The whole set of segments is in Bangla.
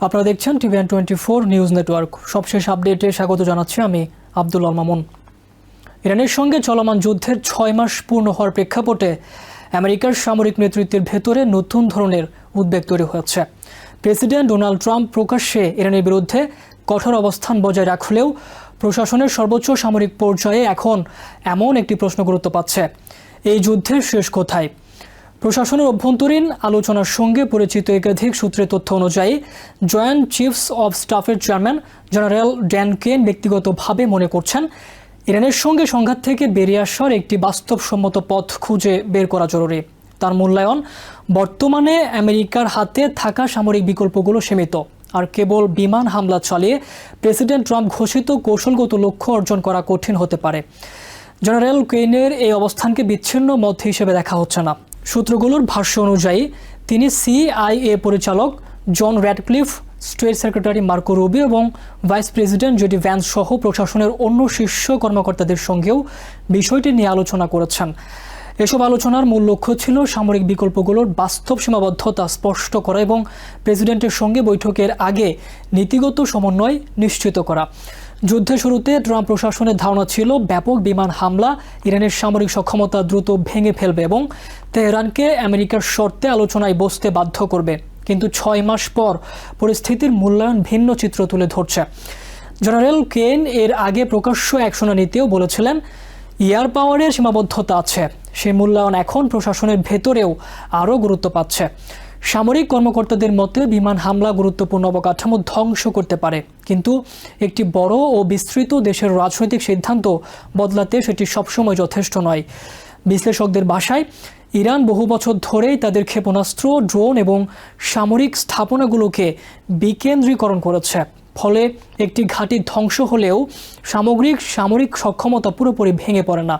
আপনারা দেখছেন TVN24 নিউজ নেটওয়ার্ক। সবশেষ আপডেটে স্বাগত জানাচ্ছি আমি আব্দুল আল মামুন। ইরানের সঙ্গে চলমান যুদ্ধের 6 মাস পূর্ণ হওয়ার প্রেক্ষাপটে আমেরিকার সামরিক নেতৃত্বের ভেতরে নতুন ধরনের উদ্বেগ তৈরি হয়েছে। প্রেসিডেন্ট ডোনাল্ড ট্রাম্প প্রকাশ্যে ইরানের বিরুদ্ধে কঠোর অবস্থান বজায় রাখলেও প্রশাসনের সর্বোচ্চ সামরিক পর্যায়ে এখন এমন একটি প্রশ্ন গুরুত্ব পাচ্ছে: এই যুদ্ধের শেষ কোথায়? প্রশাসনের অভ্যন্তরীণ আলোচনার সঙ্গে পরিচিত একাধিক সূত্রের তথ্য অনুযায়ী জয়েন্ট চিফস অব স্টাফের চেয়ারম্যান জেনারেল ড্যান কেন ব্যক্তিগতভাবে মনে করছেন ইরানের সঙ্গে সংঘাত থেকে বেরিয়ে আসার একটি বাস্তবসম্মত পথ খুঁজে বের করা জরুরি। তার মূল্যায়ন, বর্তমানে আমেরিকার হাতে থাকা সামরিক বিকল্পগুলো সীমিত, আর কেবল বিমান হামলা চালিয়ে প্রেসিডেন্ট ট্রাম্প ঘোষিত কৌশলগত লক্ষ্য অর্জন করা কঠিন হতে পারে। জেনারেল কেনের এই অবস্থানকে বিচ্ছিন্ন মত হিসেবে দেখা হচ্ছে না। সূত্রগুলোর ভাষ্য অনুযায়ী তিনি CIA পরিচালক John Ratcliffe, state secretary Marco Rubio এবং ভাইস প্রেসিডেন্ট জেডি ভ্যান্স সহ প্রশাসনের অন্য শীর্ষ কর্মকর্তাদের সঙ্গেও বিষয়টি নিয়ে আলোচনা করেছেন। এসব আলোচনার মূল লক্ষ্য ছিল সামরিক বিকল্পগুলোর বাস্তব সীমাবদ্ধতা স্পষ্ট করা এবং প্রেসিডেন্টের সঙ্গে বৈঠকের আগে নীতিগত সমন্বয় নিশ্চিত করা। যুদ্ধের শুরুতে ট্রাম্প প্রশাসনের ধারণা ছিল ব্যাপক বিমান হামলা ইরানের সামরিক সক্ষমতা দ্রুত ভেঙে ফেলবে এবং তেহরানকে আমেরিকার শর্তে আলোচনায় বসতে বাধ্য করবে। কিন্তু 6 মাস পর পরিস্থিতির মূল্যায়ন ভিন্ন চিত্র তুলে ধরছে। জেনারেল কেন এর আগে প্রকাশ্য অ্যাকশনে নিতেও বলেছিলেন এয়ার পাওয়ারের সীমাবদ্ধতা আছে। সেই মূল্যায়ন এখন প্রশাসনের ভেতরেও আরও গুরুত্ব পাচ্ছে। সামরিক কর্মকর্তাদের মতে বিমান হামলা গুরুত্বপূর্ণ অবকাঠামো ধ্বংস করতে পারে, কিন্তু একটি বড় ও বিস্তৃত দেশের রাজনৈতিক সিদ্ধান্ত বদলাতে সেটি সবসময় যথেষ্ট নয়। বিশ্লেষকদের ভাষায় ইরান বহু বছর ধরেই তাদের ক্ষেপণাস্ত্র, ড্রোন এবং সামরিক স্থাপনাগুলোকে বিকেন্দ্রীকরণ করেছে। ফলে একটি ঘাঁটি ধ্বংস হলেও সামরিক সক্ষমতা পুরোপুরি ভেঙে পড়ে না।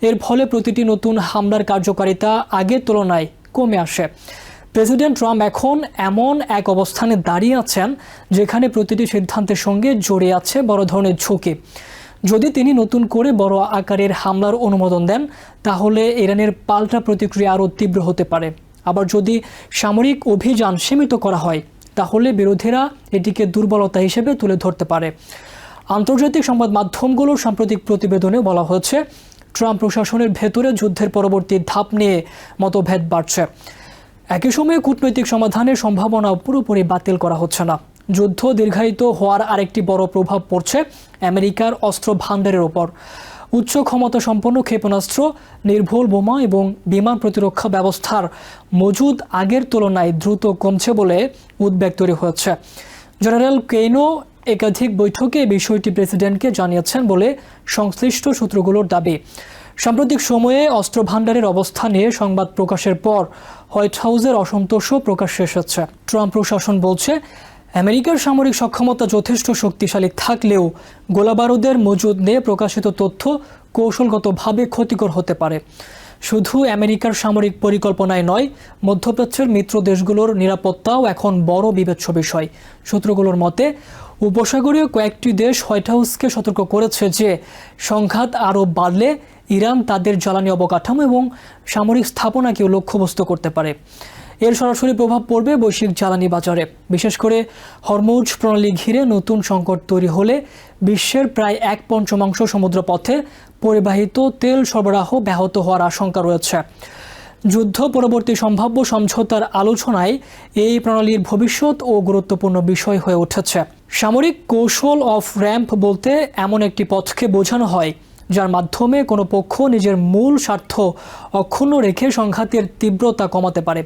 এর ফলে প্রতিটি নতুন হামলার কার্যকারিতা আগের তুলনায় কমে আসে। প্রেসিডেন্ট ট্রাম্প এখন এমন এক অবস্থানে দাঁড়িয়ে আছেন যেখানে প্রতিটি সিদ্ধান্তের সঙ্গে জড়িয়ে আছে বড় ধরনের ঝুঁকি। যদি তিনি নতুন করে বড় আকারের হামলার অনুমোদন দেন, তাহলে ইরানের পাল্টা প্রতিক্রিয়া আরও তীব্র হতে পারে। আবার যদি সামরিক অভিযান সীমিত করা হয়, তাহলে বিরোধীরা এটিকে দুর্বলতা হিসেবে তুলে ধরতে পারে। আন্তর্জাতিক সংবাদ মাধ্যমগুলোর সাম্প্রতিক প্রতিবেদনে বলা হয়েছে, ট্রাম্প প্রশাসনের ভেতরে যুদ্ধের পরবর্তী ধাপ নিয়ে মতভেদ বাড়ছে। একই সময়ে কূটনৈতিক সমাধানের সম্ভাবনা পুরোপুরি বাতিল করা হচ্ছে না। যুদ্ধ দীর্ঘায়িত হওয়ার আরেকটি বড় প্রভাব পড়ছে আমেরিকার অস্ত্র ভান্ডারের ওপর। উচ্চ ক্ষমতা সম্পন্ন ক্ষেপণাস্ত্র, নির্ভুল বোমা এবং বিমান প্রতিরক্ষা ব্যবস্থার মজুদ আগের তুলনায় দ্রুত কমছে বলে উদ্বেগ তৈরি হয়েছে। জেনারেল কেইনো একাধিক বৈঠকে বিষয়টি প্রেসিডেন্টকে জানিয়েছেন বলে সংশ্লিষ্ট সূত্রগুলোর দাবি। সাম্প্রতিক সময়ে অস্ত্র ভান্ডারের অবস্থা নিয়ে সংবাদ প্রকাশের পর হোয়াইট হাউসের অসন্তোষও প্রকাশ্যে এসেছে। ট্রাম্প প্রশাসন বলছে, আমেরিকার সামরিক সক্ষমতা যথেষ্ট শক্তিশালী থাকলেও গোলাবারুদের মজুদ নিয়ে প্রকাশিত তথ্য কৌশলগতভাবে ক্ষতিকর হতে পারে। শুধু আমেরিকার সামরিক পরিকল্পনায় নয়, মধ্যপ্রাচ্যের মিত্র দেশগুলোর নিরাপত্তাও এখন বড় বিবেচ্য বিষয়। সূত্রগুলোর মতে, উপসাগরীয় কয়েকটি দেশ হোয়াইট হাউসকে সতর্ক করেছে যে সংঘাত আরও বাড়লে ইরান তাদের জ্বালানি অবকাঠামো এবং সামরিক স্থাপনাকেও লক্ষ্যবস্তু করতে পারে। এর সরাসরি প্রভাব পড়বে বৈশ্বিক জ্বালানি বাজারে। বিশেষ করে হরমুজ প্রণালী ঘিরে নতুন সংকট তৈরি হলে বিশ্বের প্রায় 1/5 সমুদ্রপথে পরিবাহিত তেল সরবরাহ ব্যাহত হওয়ার আশঙ্কা রয়েছে। যুদ্ধ পরবর্তী সম্ভাব্য সমঝোতার আলোচনায় এই প্রণালীর ভবিষ্যৎ ও গুরুত্বপূর্ণ বিষয় হয়ে উঠেছে। সামরিক কৌশল অফ র্যাম্প বলতে এমন একটি পথকে বোঝানো হয় যার মাধ্যমে কোনো পক্ষ নিজের মূল স্বার্থ অক্ষুণ্ণ রেখে সংঘাতের তীব্রতা কমাতে পারে।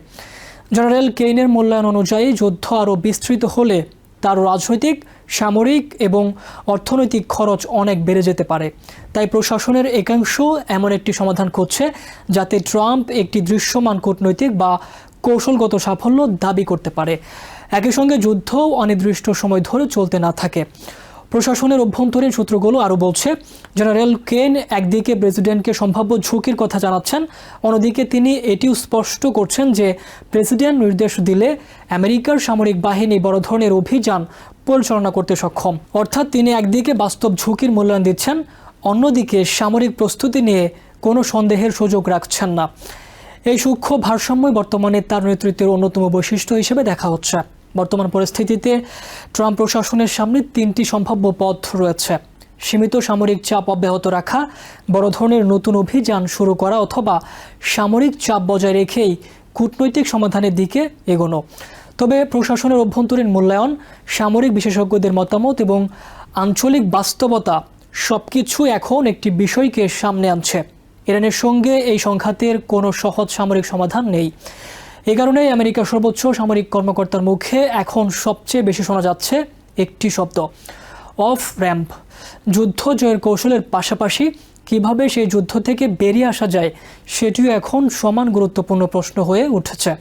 জেনারেল কেইনের মূল্যায়ন অনুযায়ী যুদ্ধ আরও বিস্তৃত হলে তার রাজনৈতিক, সামরিক এবং অর্থনৈতিক খরচ অনেক বেড়ে যেতে পারে। তাই প্রশাসনের একাংশ এমন একটি সমাধান খুঁজছে যাতে ট্রাম্প একটি দৃশ্যমান কূটনৈতিক বা কৌশলগত সাফল্য দাবি করতে পারে। একই সঙ্গে যুদ্ধও অনির্দিষ্ট সময় ধরে চলতে না থাকে। প্রশাসনের অভ্যন্তরীণ সূত্রগুলো আরও বলছে, জেনারেল কেন একদিকে প্রেসিডেন্টকে সম্ভাব্য ঝুঁকির কথা জানাচ্ছেন, অন্যদিকে তিনি এটিও স্পষ্ট করছেন যে প্রেসিডেন্ট নির্দেশ দিলে আমেরিকার সামরিক বাহিনী বড় ধরনের অভিযান পরিচালনা করতে সক্ষম। অর্থাৎ তিনি একদিকে বাস্তব ঝুঁকির মূল্যায়ন দিচ্ছেন, অন্যদিকে সামরিক প্রস্তুতি নিয়ে কোনো সন্দেহের সুযোগ রাখছেন না। এই সূক্ষ্ম ভারসাম্য বর্তমানে তার নেতৃত্বের অন্যতম বৈশিষ্ট্য হিসেবে দেখা হচ্ছে। বর্তমান পরিস্থিতিতে ট্রাম্প প্রশাসনের সামনে 3টি সম্ভাব্য পথ রয়েছে: সীমিত সামরিক চাপ অব্যাহত রাখা, বড় ধরনের নতুন অভিযান শুরু করা, অথবা সামরিক চাপ বজায় রেখেই কূটনৈতিক সমাধানের দিকে এগোনো। তবে প্রশাসনের অভ্যন্তরীণ মূল্যায়ন, সামরিক বিশেষজ্ঞদের মতামত এবং আঞ্চলিক বাস্তবতা সবকিছু এখন একটি বিষয়কে সামনে আনছে। ইরানের সঙ্গে এই সংঘাতের কোনো সহজ সামরিক সমাধান নেই। এ কারণেই আমেরিকার সর্বোচ্চ সামরিক কর্মকর্তার মুখে এখন সবচেয়ে বেশি শোনা যাচ্ছে একটি শব্দ: অফ র্যাম্প। যুদ্ধ জয়ের কৌশলের পাশাপাশি কিভাবে সেই যুদ্ধ থেকে বেরিয়ে আসা যায় সেটিও এখন সমান গুরুত্বপূর্ণ প্রশ্ন হয়ে উঠেছে।